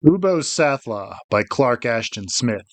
Ubbo's Sathla by Clark Ashton Smith.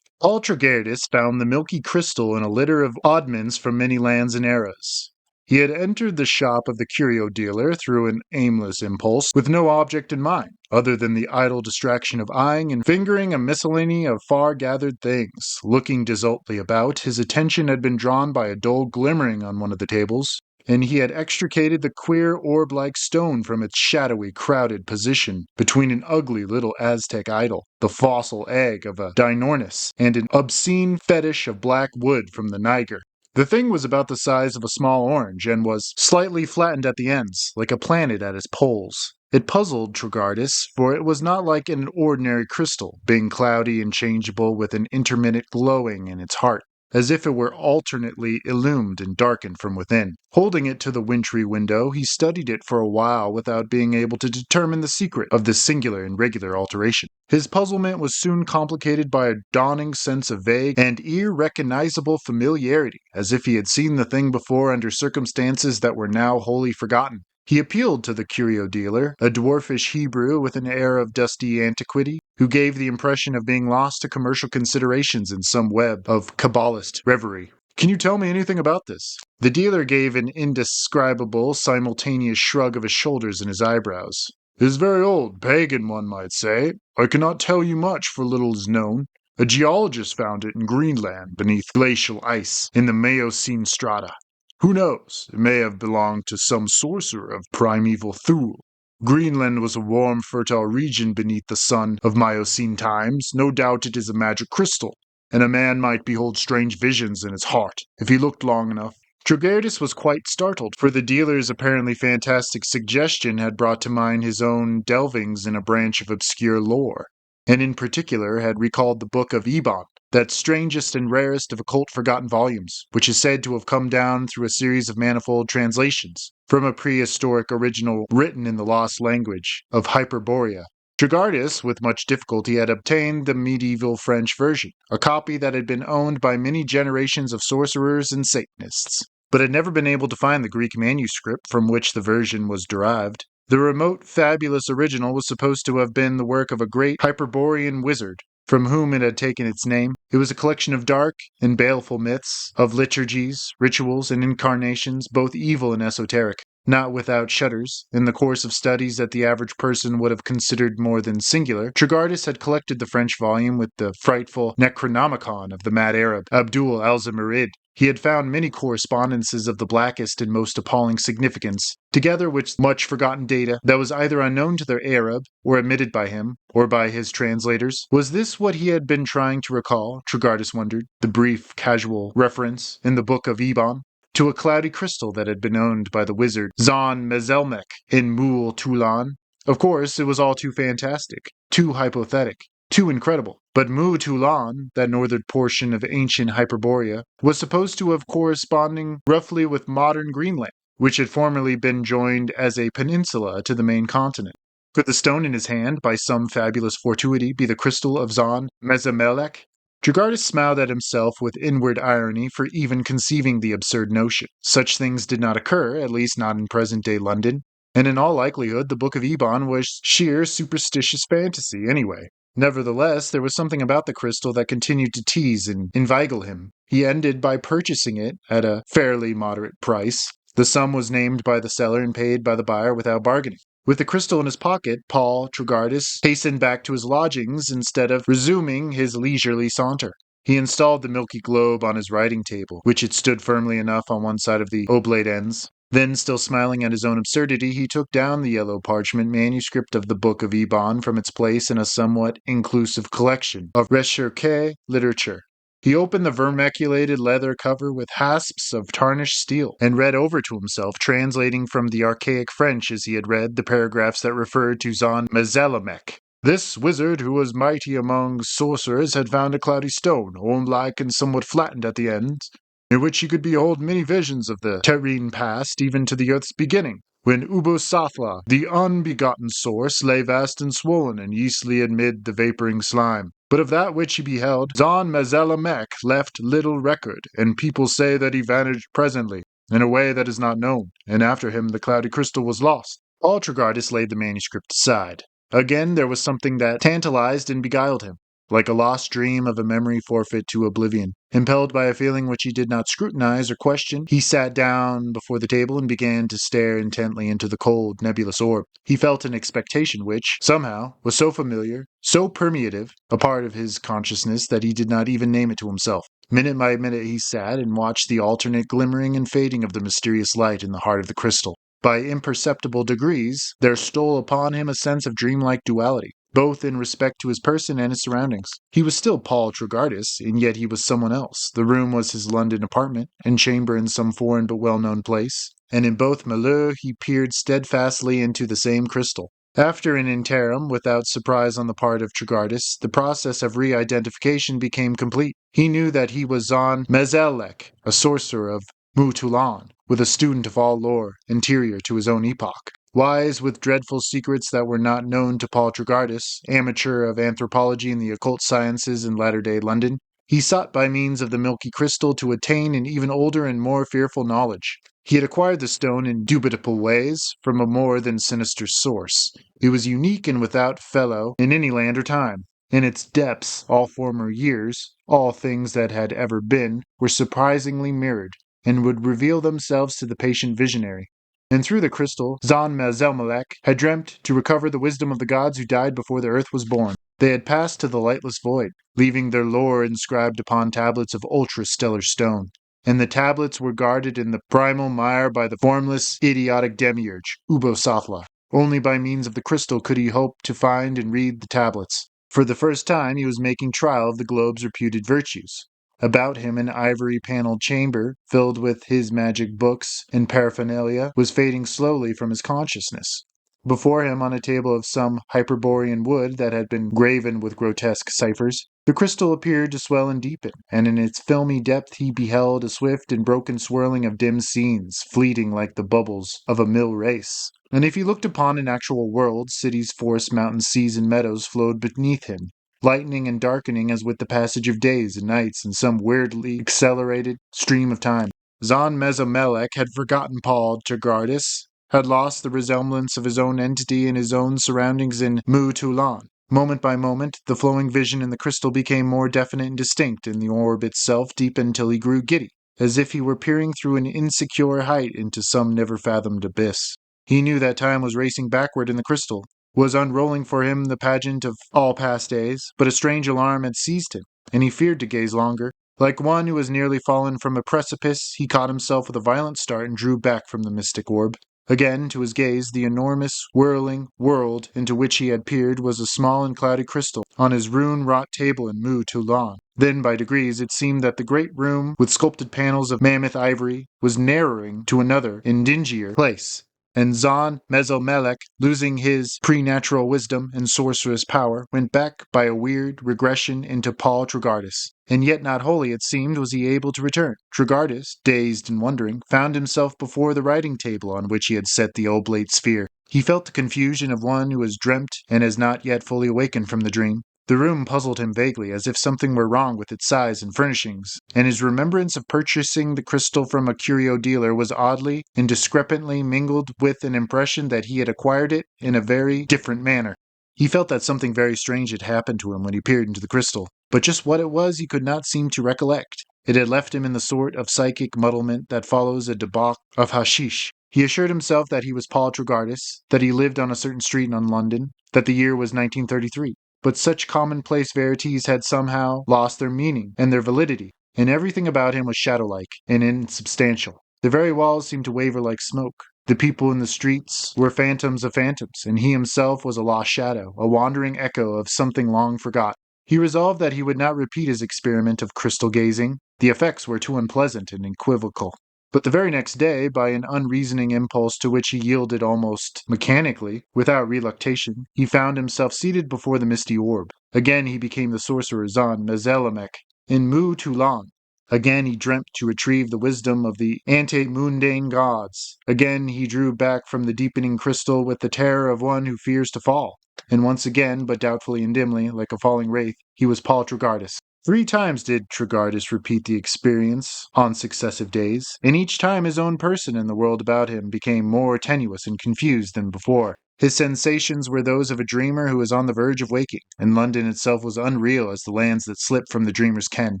Paul Tregardus found the milky crystal in a litter of oddments from many lands and eras. He had entered the shop of the curio dealer through an aimless impulse, with no object in mind, other than the idle distraction of eyeing and fingering a miscellany of far-gathered things. Looking desultly about, his attention had been drawn by a dull glimmering on one of the tables, and he had extricated the queer orb-like stone from its shadowy, crowded position between an ugly little Aztec idol, the fossil egg of a Dinornis, and an obscene fetish of black wood from the Niger. The thing was about the size of a small orange, and was slightly flattened at the ends, like a planet at its poles. It puzzled Tregardus, for it was not like an ordinary crystal, being cloudy and changeable with an intermittent glowing in its heart, as if it were alternately illumined and darkened from within. Holding it to the wintry window, he studied it for a while without being able to determine the secret of this singular and regular alteration. His puzzlement was soon complicated by a dawning sense of vague and irrecognizable familiarity, as if he had seen the thing before under circumstances that were now wholly forgotten. He appealed to the curio dealer, a dwarfish Hebrew with an air of dusty antiquity, who gave the impression of being lost to commercial considerations in some web of Kabbalist reverie. "Can you tell me anything about this?" The dealer gave an indescribable, simultaneous shrug of his shoulders and his eyebrows. "It is very old, pagan, one might say. I cannot tell you much, for little is known. A geologist found it in Greenland, beneath glacial ice, in the Miocene strata. Who knows? It may have belonged to some sorcerer of primeval Thule. Greenland was a warm, fertile region beneath the sun of Miocene times. No doubt it is a magic crystal, and a man might behold strange visions in its heart, if he looked long enough." Tregardus was quite startled, for the dealer's apparently fantastic suggestion had brought to mind his own delvings in a branch of obscure lore, and in particular had recalled the Book of Ebon, that strangest and rarest of occult forgotten volumes, which is said to have come down through a series of manifold translations from a prehistoric original written in the lost language of Hyperborea. Tregardus, with much difficulty, had obtained the medieval French version, a copy that had been owned by many generations of sorcerers and Satanists, but had never been able to find the Greek manuscript from which the version was derived. The remote, fabulous original was supposed to have been the work of a great Hyperborean wizard, from whom it had taken its name. It was a collection of dark and baleful myths, of liturgies, rituals, and incarnations, both evil and esoteric, not without shudders. In the course of studies that the average person would have considered more than singular, Tregardus had collected the French volume with the frightful Necronomicon of the mad Arab, Abdul Alzamirid. He had found many correspondences of the blackest and most appalling significance, together with much forgotten data that was either unknown to the Arab, or omitted by him, or by his translators. Was this what he had been trying to recall, Tregardus wondered, the brief, casual reference in the Book of Ebon to a cloudy crystal that had been owned by the wizard Zon Mezzamalech in Moul Toulan? Of course, it was all too fantastic, too hypothetic, too incredible. But Moul Toulan, that northern portion of ancient Hyperborea, was supposed to have corresponding roughly with modern Greenland, which had formerly been joined as a peninsula to the main continent. Could the stone in his hand, by some fabulous fortuity, be the crystal of Zon Mezzamalech? Tregardus smiled at himself with inward irony for even conceiving the absurd notion. Such things did not occur, at least not in present-day London, and in all likelihood the Book of Ebon was sheer superstitious fantasy anyway. Nevertheless, there was something about the crystal that continued to tease and inveigle him. He ended by purchasing it at a fairly moderate price. The sum was named by the seller and paid by the buyer without bargaining. With the crystal in his pocket, Paul Tregardus hastened back to his lodgings instead of resuming his leisurely saunter. He installed the milky globe on his writing table, which had stood firmly enough on one side of the oblate ends. Then, still smiling at his own absurdity, he took down the yellow parchment manuscript of the Book of Ebon from its place in a somewhat inclusive collection of recherche literature. He opened the vermiculated leather cover with hasps of tarnished steel, and read over to himself, translating from the archaic French as he had read the paragraphs that referred to Zon Mezzamalech. This wizard, who was mighty among sorcerers, had found a cloudy stone, orb-like and somewhat flattened at the ends, in which he could behold many visions of the terrene past, even to the earth's beginning, when Ubbo Sathla, the unbegotten source, lay vast and swollen and yeastly amid the vaporing slime. But of that which he beheld, Zon Mezzamalech left little record, and people say that he vanished presently, in a way that is not known, and after him the cloudy crystal was lost. Paul Tregardus laid the manuscript aside. Again, there was something that tantalized and beguiled him. Like a lost dream of a memory forfeit to oblivion. Impelled by a feeling which he did not scrutinize or question, he sat down before the table and began to stare intently into the cold, nebulous orb. He felt an expectation which, somehow, was so familiar, so permeative, a part of his consciousness that he did not even name it to himself. Minute by minute he sat and watched the alternate glimmering and fading of the mysterious light in the heart of the crystal. By imperceptible degrees, there stole upon him a sense of dreamlike duality, both in respect to his person and his surroundings. He was still Paul Tregartis, and yet he was someone else. The room was his London apartment, and chamber in some foreign but well-known place, and in both milieux he peered steadfastly into the same crystal. After an interim, without surprise on the part of Tregartis, the process of re-identification became complete. He knew that he was Zon Mezzamalech, a sorcerer of Mutulan, with a student of all lore, interior to his own epoch. Wise with dreadful secrets that were not known to Paul Tregartis, amateur of anthropology and the occult sciences in latter-day London, he sought by means of the milky crystal to attain an even older and more fearful knowledge. He had acquired the stone in dubitable ways from a more than sinister source. It was unique and without fellow in any land or time. In its depths, all former years, all things that had ever been, were surprisingly mirrored, and would reveal themselves to the patient visionary. And through the crystal, Zon Mezzamalech had dreamt to recover the wisdom of the gods who died before the earth was born. They had passed to the lightless void, leaving their lore inscribed upon tablets of ultra-stellar stone. And the tablets were guarded in the primal mire by the formless, idiotic demiurge, Ubbo Sathla. Only by means of the crystal could he hope to find and read the tablets. For the first time he was making trial of the globe's reputed virtues. About him an ivory-paneled chamber, filled with his magic books and paraphernalia, was fading slowly from his consciousness. Before him, on a table of some Hyperborean wood that had been graven with grotesque ciphers, the crystal appeared to swell and deepen, and in its filmy depth he beheld a swift and broken swirling of dim scenes, fleeting like the bubbles of a mill race. And if he looked upon an actual world, cities, forests, mountains, seas, and meadows flowed beneath him, lightening and darkening as with the passage of days and nights in some weirdly accelerated stream of time. Zon Mezzamalech had forgotten Paul Tregartis, had lost the resemblance of his own entity and his own surroundings in Mutulan. Moment by moment, the flowing vision in the crystal became more definite and distinct, and the orb itself deepened till he grew giddy, as if he were peering through an insecure height into some never-fathomed abyss. He knew that time was racing backward in the crystal, was unrolling for him the pageant of all past days, but a strange alarm had seized him, and he feared to gaze longer. Like one who has nearly fallen from a precipice, he caught himself with a violent start and drew back from the mystic orb. Again, to his gaze, the enormous, whirling world into which he had peered was a small and cloudy crystal on his rune-wrought table in Mutulan. Then, by degrees, it seemed that the great room, with sculpted panels of mammoth ivory, was narrowing to another and dingier place. And Zon Mezzamalech, losing his preternatural wisdom and sorcerous power, went back by a weird regression into Paul Tregartis. And yet not wholly, it seemed, was he able to return. Tregartis, dazed and wondering, found himself before the writing table on which he had set the oblate sphere. He felt the confusion of one who has dreamt and has not yet fully awakened from the dream. The room puzzled him vaguely, as if something were wrong with its size and furnishings, and his remembrance of purchasing the crystal from a curio dealer was oddly and discrepantly mingled with an impression that he had acquired it in a very different manner. He felt that something very strange had happened to him when he peered into the crystal, but just what it was he could not seem to recollect. It had left him in the sort of psychic muddlement that follows a debauch of hashish. He assured himself that he was Paul Tregartis, that he lived on a certain street in London, that the year was 1933. But such commonplace verities had somehow lost their meaning and their validity, and everything about him was shadow-like and insubstantial. The very walls seemed to waver like smoke. The people in the streets were phantoms of phantoms, and he himself was a lost shadow, a wandering echo of something long forgot. He resolved that he would not repeat his experiment of crystal gazing. The effects were too unpleasant and equivocal. But the very next day, by an unreasoning impulse to which he yielded almost mechanically, without reluctation, he found himself seated before the misty orb. Again he became the sorcerer Zon Mezzamalech in Mutulan. Again he dreamt to retrieve the wisdom of the ante-mundane gods. Again he drew back from the deepening crystal with the terror of one who fears to fall. And once again, but doubtfully and dimly, like a falling wraith, he was Paul Tregartis. 3 times did Tregartis repeat the experience on successive days, and each time his own person and the world about him became more tenuous and confused than before. His sensations were those of a dreamer who was on the verge of waking, and London itself was unreal as the lands that slipped from the dreamer's ken,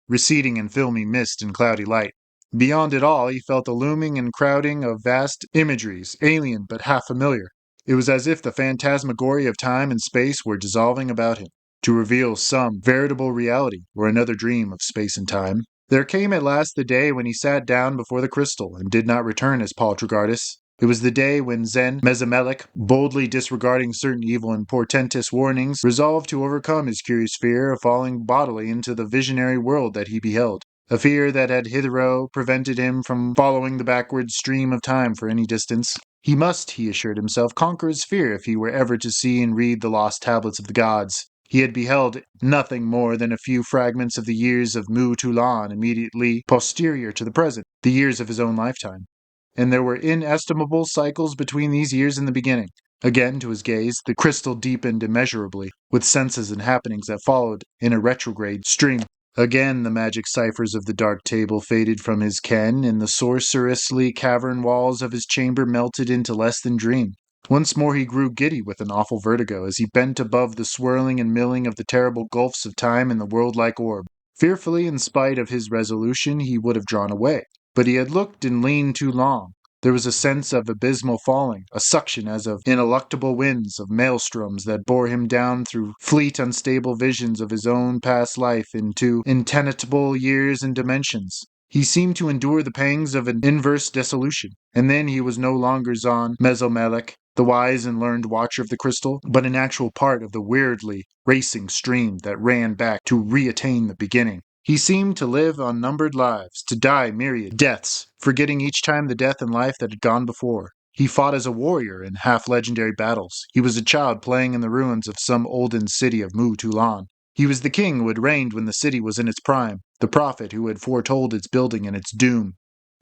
receding in filmy mist and cloudy light. Beyond it all, he felt the looming and crowding of vast imageries, alien but half familiar. It was as if the phantasmagoria of time and space were dissolving about him, to reveal some veritable reality or another dream of space and time. There came at last the day when he sat down before the crystal and did not return as Paul Tregartis. It was the day when Zon Mezzamalech, boldly disregarding certain evil and portentous warnings, resolved to overcome his curious fear of falling bodily into the visionary world that he beheld, a fear that had hitherto prevented him from following the backward stream of time for any distance. He must, he assured himself, conquer his fear if he were ever to see and read the lost tablets of the gods. He had beheld nothing more than a few fragments of the years of Mu Tulan immediately posterior to the present, the years of his own lifetime. And there were inestimable cycles between these years and the beginning. Again, to his gaze, the crystal deepened immeasurably, with senses and happenings that followed in a retrograde stream. Again, the magic ciphers of the dark table faded from his ken, and the sorcerously cavern walls of his chamber melted into less than dream. Once more he grew giddy with an awful vertigo as he bent above the swirling and milling of the terrible gulfs of time in the world-like orb. Fearfully, in spite of his resolution, he would have drawn away. But he had looked and leaned too long. There was a sense of abysmal falling, a suction as of ineluctable winds, of maelstroms that bore him down through fleet, unstable visions of his own past life into untenable years and dimensions. He seemed to endure the pangs of an inverse dissolution, and then he was no longer Zon Mezzamalech, the wise and learned watcher of the crystal, but an actual part of the weirdly racing stream that ran back to reattain the beginning. He seemed to live unnumbered lives, to die myriad deaths, forgetting each time the death and life that had gone before. He fought as a warrior in half-legendary battles. He was a child playing in the ruins of some olden city of Mu Tulan. He was the king who had reigned when the city was in its prime, the prophet who had foretold its building and its doom.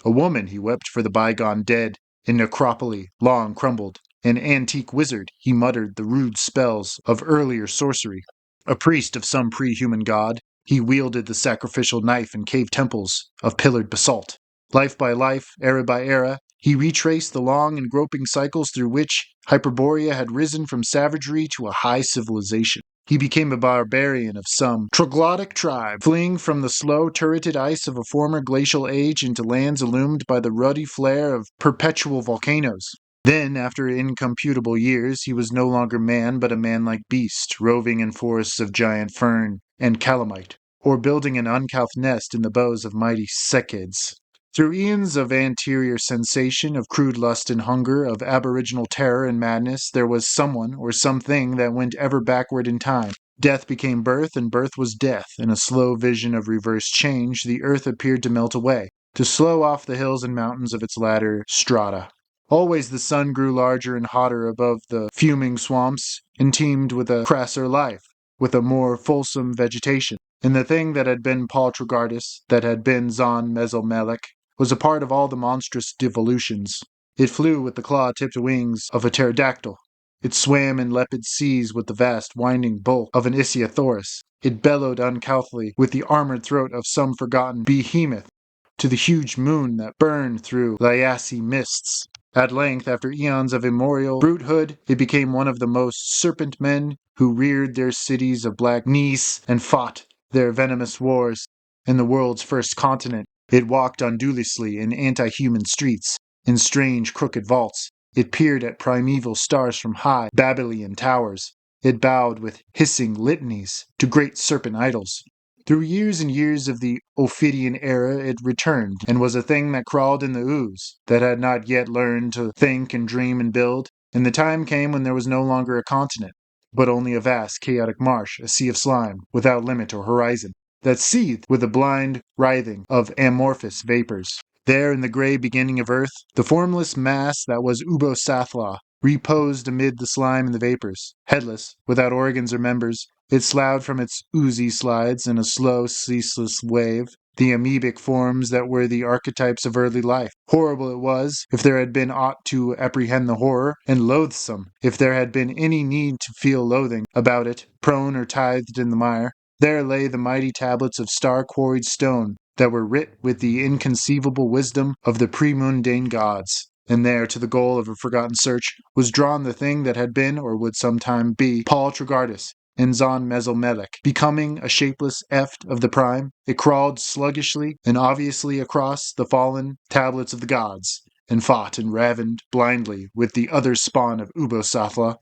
A woman, he wept for the bygone dead, a necropoli long crumbled. An antique wizard, he muttered the rude spells of earlier sorcery. A priest of some pre-human god, he wielded the sacrificial knife in cave temples of pillared basalt. Life by life, era by era, he retraced the long and groping cycles through which Hyperborea had risen from savagery to a high civilization. He became a barbarian of some troglodytic tribe, fleeing from the slow, turreted ice of a former glacial age into lands illumined by the ruddy flare of perpetual volcanoes. Then, after incomputable years, he was no longer man but a man-like beast, roving in forests of giant fern and calamite, or building an uncouth nest in the boughs of mighty cicades. Through eons of anterior sensation, of crude lust and hunger, of aboriginal terror and madness, there was someone or something that went ever backward in time. Death became birth, and birth was death. In a slow vision of reverse change, the earth appeared to melt away, to slow off the hills and mountains of its latter strata. Always the sun grew larger and hotter above the fuming swamps, and teemed with a crasser life, with a more fulsome vegetation. And the thing that had been Paul Tregartis, that had been Zon Mezzamalech, was a part of all the monstrous devolutions. It flew with the claw-tipped wings of a pterodactyl. It swam in leopard seas with the vast, winding bulk of an Isiathoris. It bellowed uncouthly with the armored throat of some forgotten behemoth to the huge moon that burned through Liassi mists. At length, after eons of immemorial brutehood, it became one of the most serpent men who reared their cities of black gneiss and fought their venomous wars in the world's first continent. It walked undulously in anti-human streets, in strange crooked vaults. It peered at primeval stars from high Babylonian towers. It bowed with hissing litanies to great serpent idols. Through years and years of the Ophidian era it returned, and was a thing that crawled in the ooze, that had not yet learned to think and dream and build, and the time came when there was no longer a continent, but only a vast chaotic marsh, a sea of slime, without limit or horizon, that seethed with the blind writhing of amorphous vapors. There in the gray beginning of earth, the formless mass that was Ubbo Sathla reposed amid the slime and the vapors, headless, without organs or members. It sloughed from its oozy slides in a slow, ceaseless wave the amoebic forms that were the archetypes of early life. Horrible it was, if there had been aught to apprehend the horror, and loathsome, if there had been any need to feel loathing about it, prone or tithed in the mire. There lay the mighty tablets of star-quarried stone that were writ with the inconceivable wisdom of the pre-mundane gods. And there, to the goal of a forgotten search, was drawn the thing that had been, or would sometime be, Paul Tregartis and Zon Mezzamalech. Becoming a shapeless eft of the prime, it crawled sluggishly and obviously across the fallen tablets of the gods, and fought and ravened blindly with the other spawn of Ubbo Sathla.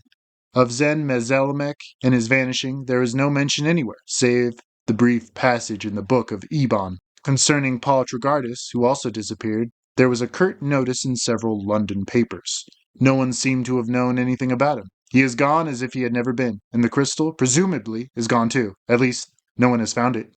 Of Zon Mezzamalech and his vanishing there is no mention anywhere, save the brief passage in the book of Ebon. Concerning Paul Tregartis, who also disappeared, there was a curt notice in several London papers. No one seemed to have known anything about him. He is gone as if he had never been, and the crystal, presumably, is gone too. At least, no one has found it.